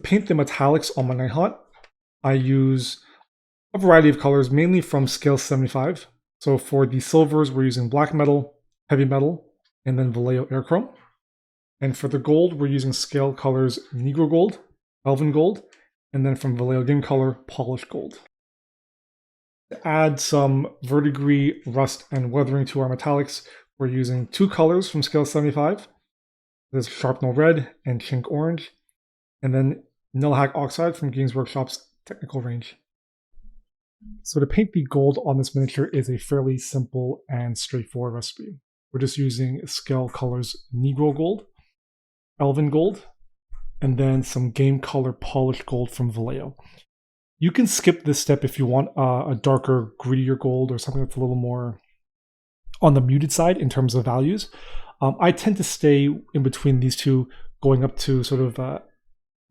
paint the metallics on my Nighthaunt, I use a variety of colors, mainly from scale 75. So for the silvers, we're using Black Metal, Heavy Metal, and then Vallejo Air Chrome. And for the gold, we're using scale colors Negro Gold, Elven Gold, and then from Vallejo Game Color, Polished Gold. To add some verdigris, rust, and weathering to our metallics, we're using 2 colors from scale 75. There's Sharpnel Red and Chink Orange, and then Nihilakh Oxide from Games Workshop's technical range. So to paint the gold on this miniature is a fairly simple and straightforward recipe. We're just using scale colors Negro Gold, Elven Gold, and then some Game Color Polished Gold from Vallejo. You can skip this step if you want a darker, grittier gold or something that's a little more on the muted side in terms of values. I tend to stay in between these two, going up to sort of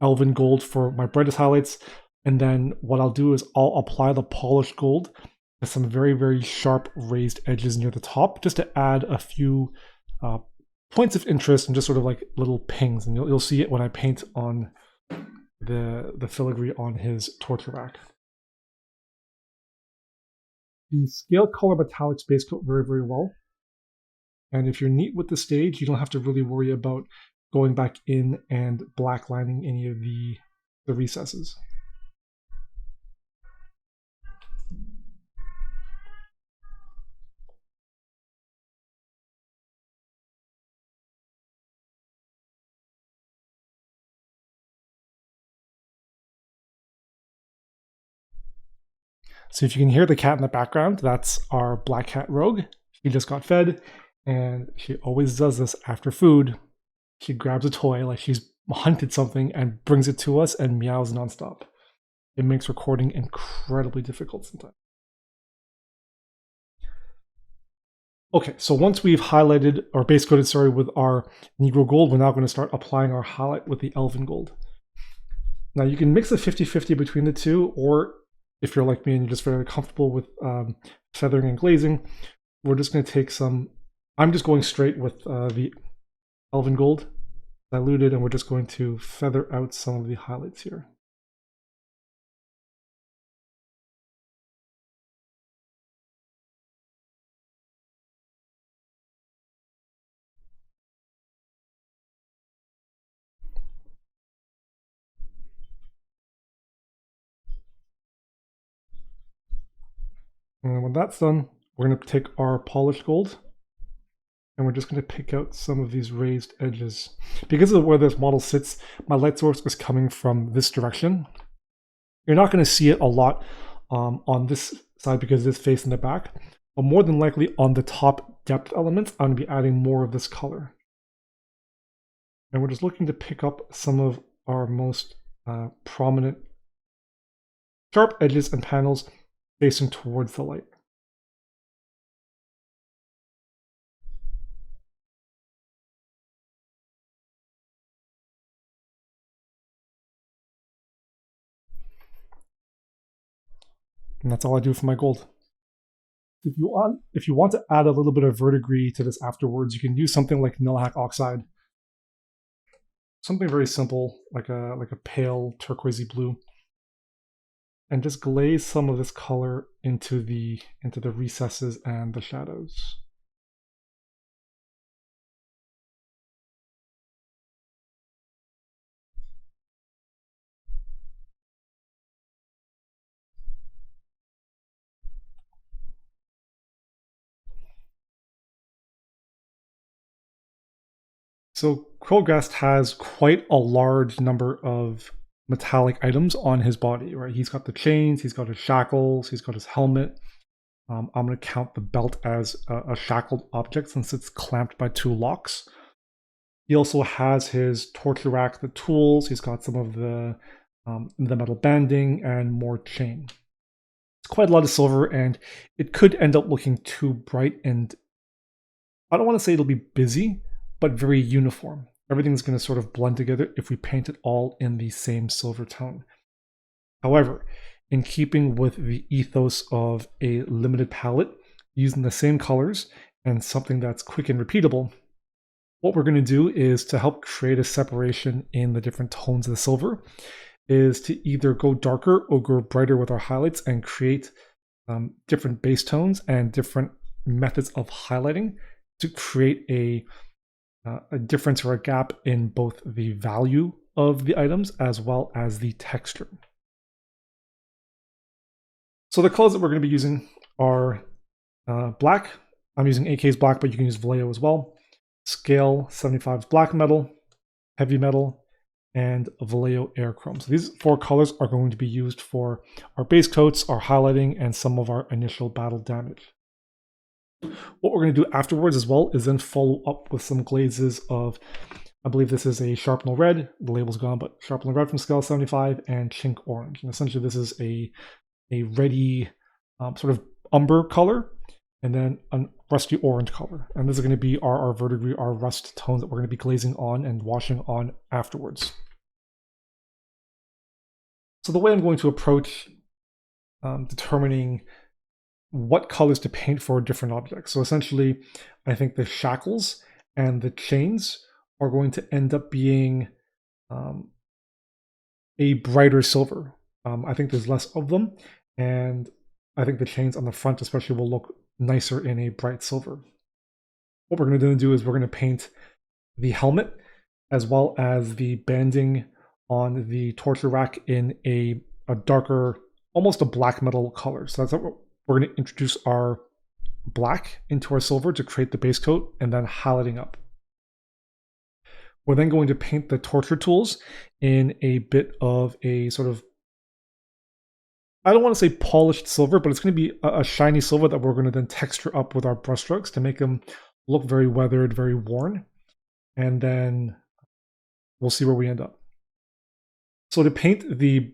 Elven Gold for my brightest highlights. And then what I'll do is I'll apply the polished gold with some very, very sharp raised edges near the top, just to add a few points of interest and just sort of like little pings. And you'll see it when I paint on the filigree on his torture rack. The scale color metallics base coat very, very well. And if you're neat with the stage, you don't have to really worry about going back in and black lining any of the recesses. So if you can hear the cat in the background, that's our black cat Rogue. She just got fed, and she always does this after food. She grabs a toy like she's hunted something and brings it to us and meows nonstop. It makes recording incredibly difficult sometimes. Okay, so once we've highlighted or base coated, sorry, with our Negro Gold, we're now going to start applying our highlight with the Elven Gold. Now you can mix a 50-50 between the two, or if you're like me and you're just very comfortable with feathering and glazing, we're just going to take some, I'm just going straight with the Elven Gold, diluted, and we're just going to feather out some of the highlights here. And when that's done, we're going to take our polished gold and we're just going to pick out some of these raised edges. Because of where this model sits, my light source is coming from this direction. You're not going to see it a lot on this side because it's facing the back, but more than likely on the top depth elements, I'm going to be adding more of this color. And we're just looking to pick up some of our most prominent sharp edges and panels facing towards the light. And that's all I do for my gold. If you want to add a little bit of verdigris to this afterwards, you can use something like Nihilakh Oxide. Something very simple, like a pale turquoisey blue. And just glaze some of this color into the recesses and the shadows. So Krulghast has quite a large number of metallic items on his body, right? He's got the chains, he's got his shackles, he's got his helmet. I'm going to count the belt as a shackled object since it's clamped by 2 locks. He also has his torture rack, the tools. He's got some of the metal banding and more chain. It's quite a lot of silver, and it could end up looking too bright, and I don't want to say it'll be busy, but very uniform. Everything's going to sort of blend together if we paint it all in the same silver tone. However, in keeping with the ethos of a limited palette, using the same colors and something that's quick and repeatable, what we're going to do is to help create a separation in the different tones of the silver, is to either go darker or go brighter with our highlights and create different base tones and different methods of highlighting to create a difference or a gap in both the value of the items as well as the texture. So the colors that we're going to be using are black. I'm using AK's black, but you can use Vallejo as well. Scale 75 Black Metal, Heavy Metal, and Vallejo Air Chrome. So these 4 colors are going to be used for our base coats, our highlighting, and some of our initial battle damage. What we're going to do afterwards as well is then follow up with some glazes of, I believe this is a Sharpnel Red, the label's gone, but Sharpnel Red from Scale 75, and Chink Orange. And essentially this is a reddy sort of umber color, and then a rusty orange color. And this is going to be our verdigris, our rust tones that we're going to be glazing on and washing on afterwards. So the way I'm going to approach determining what colors to paint for different objects. So essentially, I think the shackles and the chains are going to end up being a brighter silver. I think there's less of them, and I think the chains on the front especially will look nicer in a bright silver. What we're going to do is we're going to paint the helmet as well as the banding on the torture rack in a darker, almost a black metal color. So that's what we're going to introduce our black into our silver to create the base coat and then highlighting up. We're then going to paint the torture tools in a bit of a sort of, I don't want to say polished silver, but it's going to be a shiny silver that we're going to then texture up with our brushstrokes to make them look very weathered, very worn. And then we'll see where we end up. So to paint the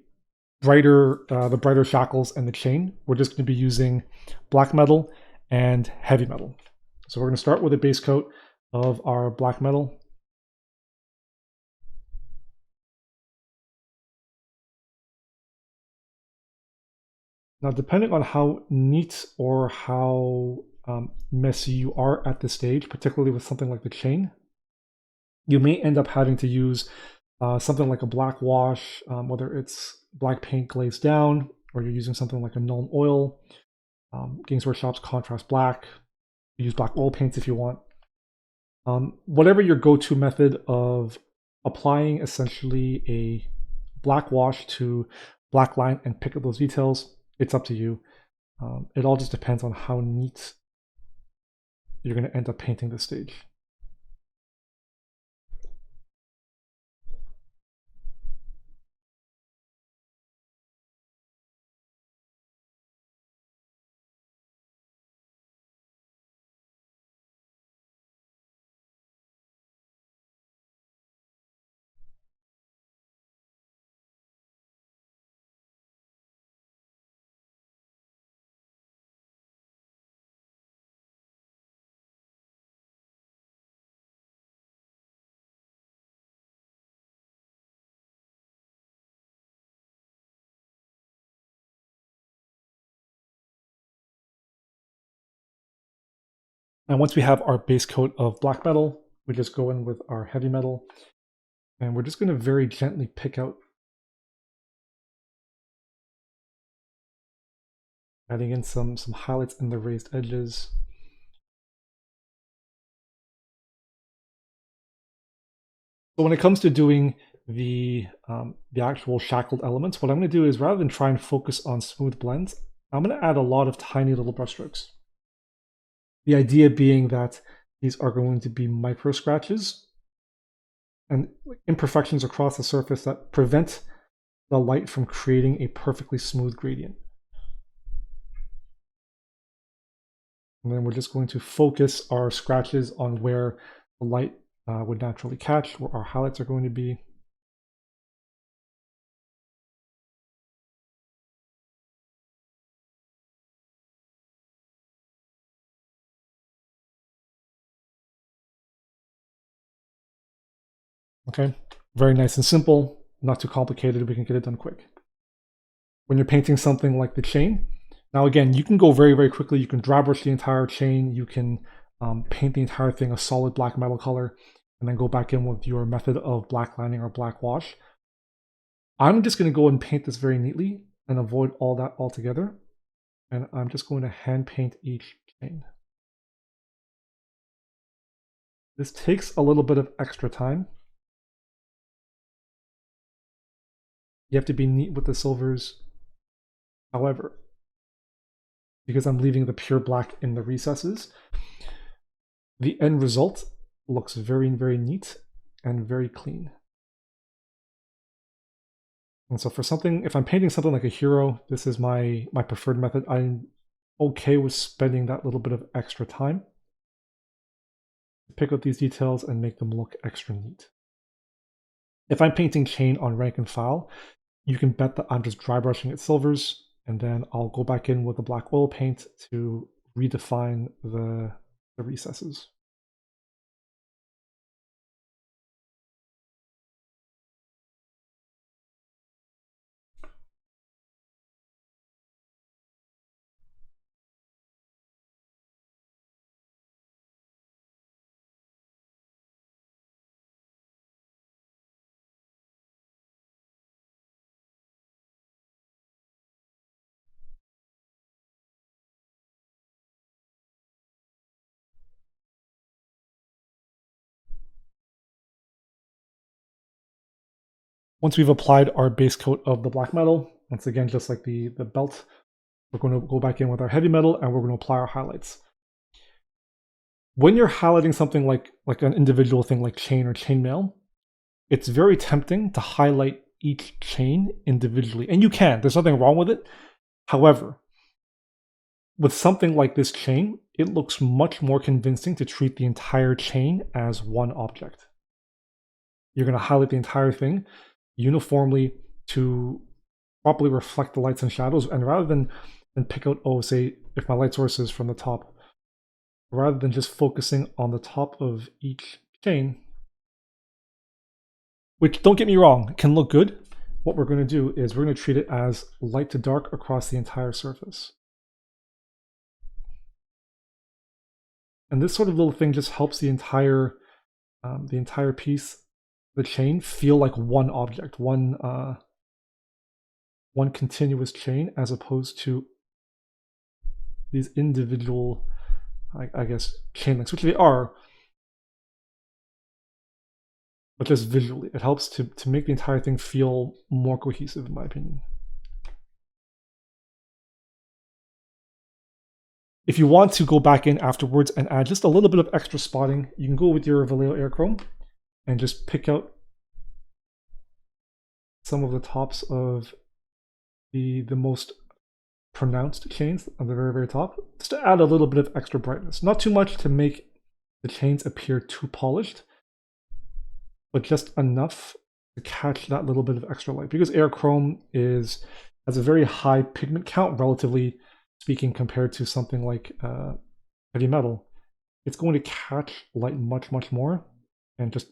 brighter shackles and the chain, we're just going to be using black metal and heavy metal. So we're going to start with a base coat of our black metal. Now, depending on how neat or how messy you are at this stage, particularly with something like the chain, you may end up having to use something like a black wash, whether it's black paint glazed down, or you're using something like a Nuln Oil. Games Workshop's Contrast Black. You use black oil paints if you want. Whatever your go-to method of applying essentially a black wash to black line and pick up those details, it's up to you. It all just depends on how neat you're going to end up painting this stage. And once we have our base coat of black metal, we just go in with our heavy metal, and we're just going to very gently pick out, adding in some highlights in the raised edges. So when it comes to doing the actual shackled elements, what I'm going to do is, rather than try and focus on smooth blends, I'm going to add a lot of tiny little brushstrokes. The idea being that these are going to be micro scratches and imperfections across the surface that prevent the light from creating a perfectly smooth gradient. And then we're just going to focus our scratches on where the light would naturally catch, where our highlights are going to be. Okay, very nice and simple, not too complicated, we can get it done quick. When you're painting something like the chain, now again, you can go very, very quickly. You can dry brush the entire chain, you can paint the entire thing a solid black metal color, and then go back in with your method of black lining or black wash. I'm just going to go and paint this very neatly and avoid all that altogether. And I'm just going to hand paint each chain. This takes a little bit of extra time. You have to be neat with the silvers. However, because I'm leaving the pure black in the recesses, the end result looks very, very neat and very clean. And so for something, if I'm painting something like a hero, this is my preferred method. I'm okay with spending that little bit of extra time to pick out these details and make them look extra neat. If I'm painting chain on rank and file, you can bet that I'm just dry brushing at silvers, and then I'll go back in with the black oil paint to redefine the recesses. Once we've applied our base coat of the black metal, once again, just like the belt, we're going to go back in with our heavy metal and we're going to apply our highlights. When you're highlighting something like an individual thing like chain or chainmail, it's very tempting to highlight each chain individually. And you can, there's nothing wrong with it. However, with something like this chain, it looks much more convincing to treat the entire chain as one object. You're going to highlight the entire thing uniformly to properly reflect the lights and shadows, and rather than pick out, oh, say if my light source is from the top, rather than just focusing on the top of each chain, which, don't get me wrong, can look good, what we're going to do is we're going to treat it as light to dark across the entire surface. And this sort of little thing just helps the entire piece, the chain, feel like one object, one continuous chain, as opposed to these individual, I guess, chain links, which they are, but just visually. It helps to make the entire thing feel more cohesive, in my opinion. If you want to go back in afterwards and add just a little bit of extra spotting, you can go with your VMC Air Chrome and just pick out some of the tops of the most pronounced chains on the very, very top, just to add a little bit of extra brightness. Not too much to make the chains appear too polished, but just enough to catch that little bit of extra light. Because Air Chrome has a very high pigment count, relatively speaking, compared to something like heavy metal, it's going to catch light much, much more and just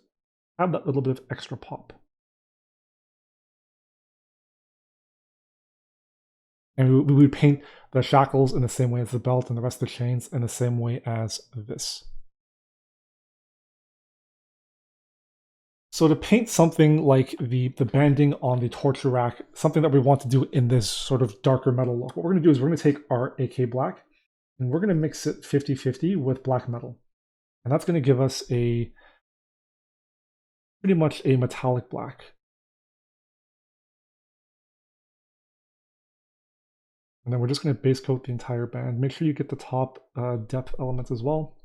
add that little bit of extra pop. And we would paint the shackles in the same way as the belt and the rest of the chains in the same way as this. So to paint something like the banding on the torture rack, something that we want to do in this sort of darker metal look, what we're going to do is we're going to take our AK black and we're going to mix it 50-50 with black metal. And that's going to give us pretty much a metallic black. And then we're just going to base coat the entire band. Make sure you get the top depth elements as well.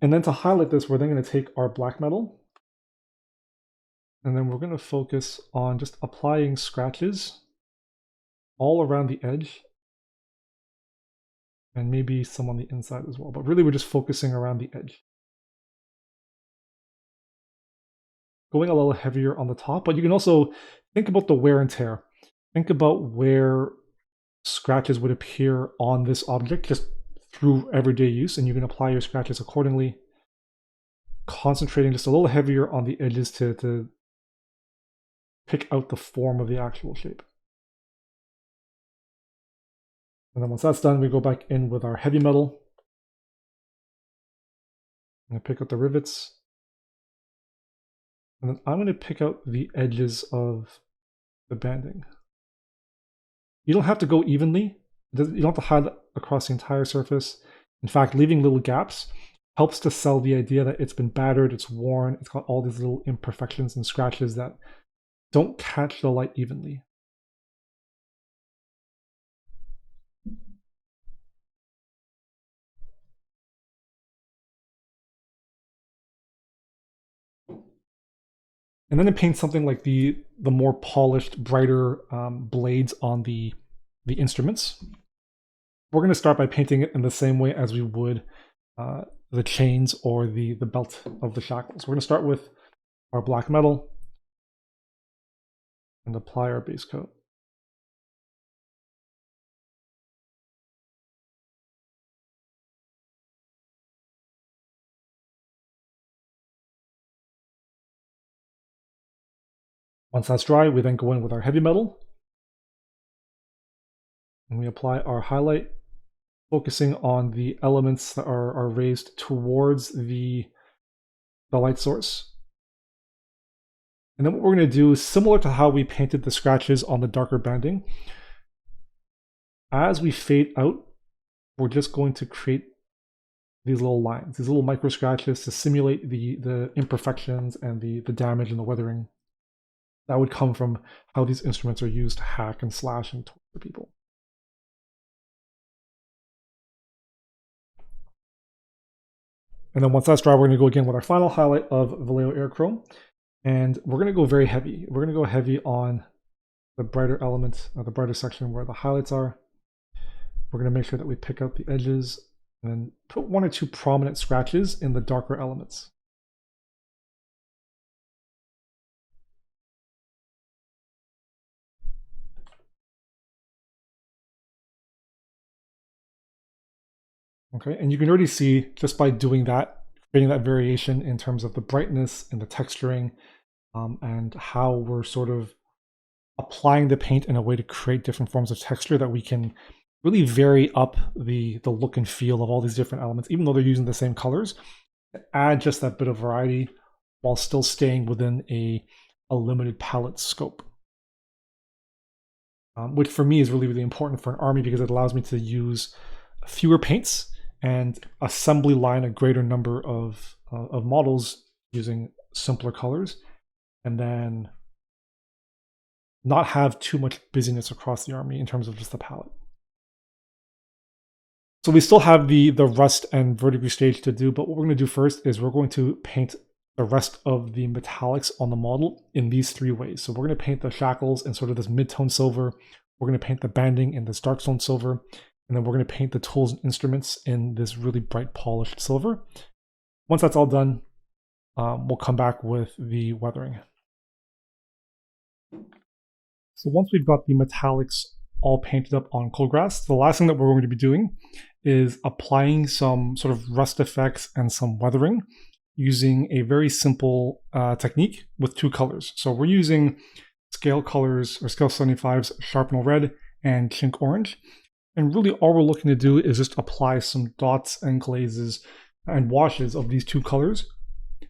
And then to highlight this, we're then going to take our black metal, and then we're going to focus on just applying scratches all around the edge, and maybe some on the inside as well. But really, we're just focusing around the edge. Going a little heavier on the top, but you can also think about the wear and tear. Think about where scratches would appear on this object just through everyday use, and you can apply your scratches accordingly, concentrating just a little heavier on the edges to pick out the form of the actual shape. And then once that's done, we go back in with our heavy metal. I'm going to pick out the rivets. And then I'm going to pick out the edges of the banding. You don't have to go evenly. You don't have to highlight across the entire surface. In fact, leaving little gaps helps to sell the idea that it's been battered, it's worn, it's got all these little imperfections and scratches that don't catch the light evenly. And then to paint something like the more polished, brighter blades on the instruments, we're going to start by painting it in the same way as we would the chains or the belt of the shackles. We're going to start with our black metal and apply our base coat. Once that's dry, we then go in with our heavy metal and we apply our highlight, focusing on the elements that are raised towards the light source. And then what we're going to do is similar to how we painted the scratches on the darker banding. As we fade out, we're just going to create these little lines, these little micro scratches to simulate the imperfections and the damage and the weathering that would come from how these instruments are used to hack and slash and torture people. And then once that's dry, we're going to go again with our final highlight of VMC Air Chrome. And we're going to go very heavy. We're going to go heavy on the brighter elements, the brighter section where the highlights are. We're going to make sure that we pick out the edges and then put one or two prominent scratches in the darker elements. Okay, and you can already see just by doing that, creating that variation in terms of the brightness and the texturing, and how we're sort of applying the paint in a way to create different forms of texture that we can really vary up the look and feel of all these different elements, even though they're using the same colors, add just that bit of variety while still staying within a limited palette scope. Which for me is really, really important for an army because it allows me to use fewer paints and assembly line a greater number of models using simpler colors, and then not have too much busyness across the army in terms of just the palette. So we still have the rust and verdigris stage to do, but what we're going to do first is we're going to paint the rest of the metallics on the model in these three ways. So we're going to paint the shackles in sort of this mid-tone silver, we're going to paint the banding in this dark stone silver, and then we're going to paint the tools and instruments in this really bright polished silver. Once that's all done, we'll come back with the weathering. So once we've got the metallics all painted up on Krulghast, the last thing that we're going to be doing is applying some sort of rust effects and some weathering using a very simple technique with two colors. So we're using scale colors, or scale 75's Sharpnel Red and Chink Orange. And really all we're looking to do is just apply some dots and glazes and washes of these two colors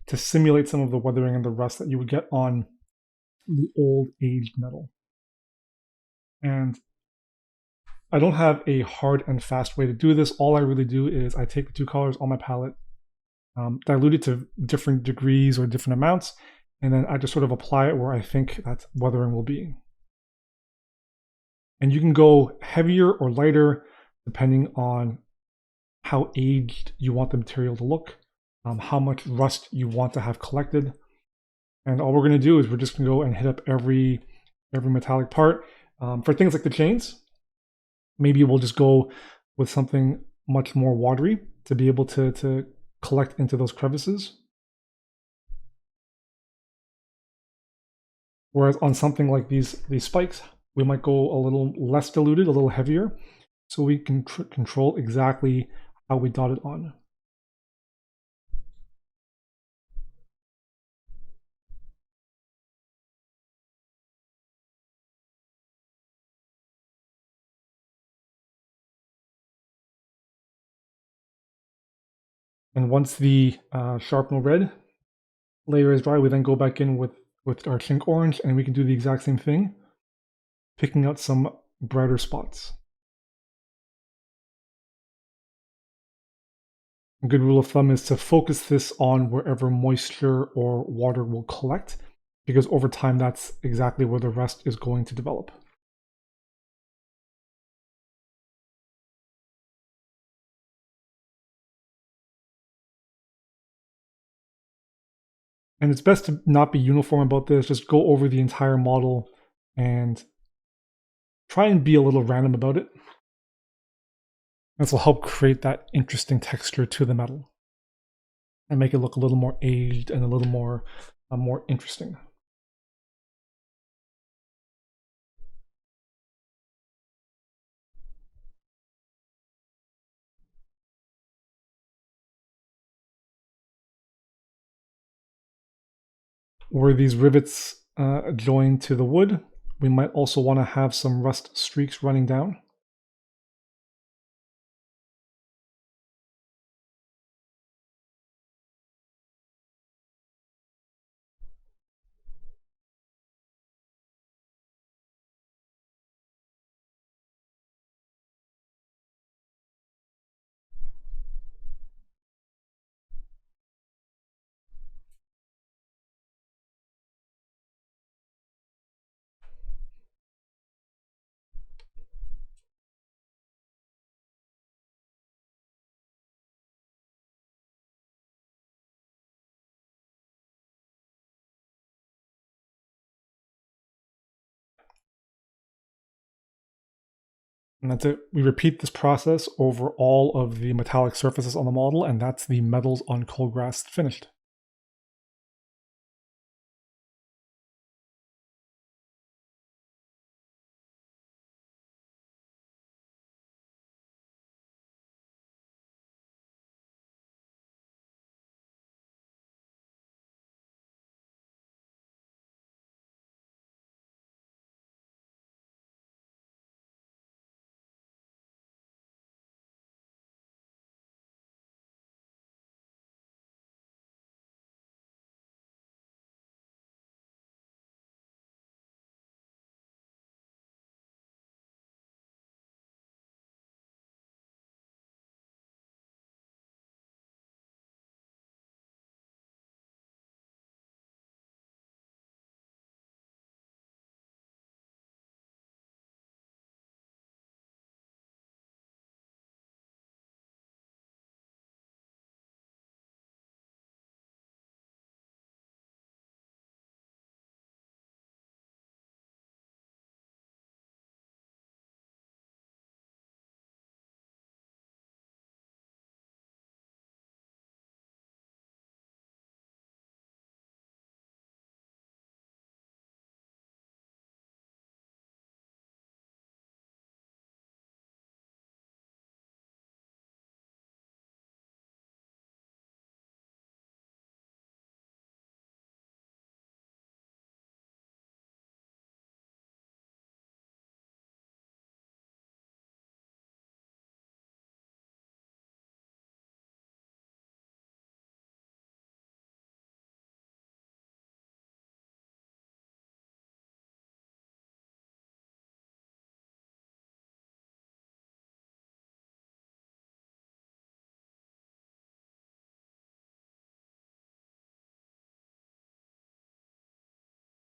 to simulate some of the weathering and the rust that you would get on the old aged metal. And I don't have a hard and fast way to do this. All I really do is I take the two colors on my palette, dilute it to different degrees or different amounts, and then I just sort of apply it where I think that weathering will be. And you can go heavier or lighter depending on how aged you want the material to look, how much rust you want to have collected. And all we're going to do is we're just going to go and hit up every metallic part. For things like the chains, maybe we'll just go with something much more watery to be able to collect into those crevices. Whereas on something like these spikes, we might go a little less diluted, a little heavier, so we can control exactly how we dot it on. And once the Sharpnel Red layer is dry, we then go back in with our Chink Orange, and we can do the exact same thing, picking out some brighter spots. A good rule of thumb is to focus this on wherever moisture or water will collect, because over time that's exactly where the rest is going to develop. And it's best to not be uniform about this, just go over the entire model and try and be a little random about it. This will help create that interesting texture to the metal and make it look a little more aged and a little more interesting. Where these rivets join to the wood, we might also want to have some rust streaks running down. And that's it. We repeat this process over all of the metallic surfaces on the model, and that's the metals on Krulghast finished.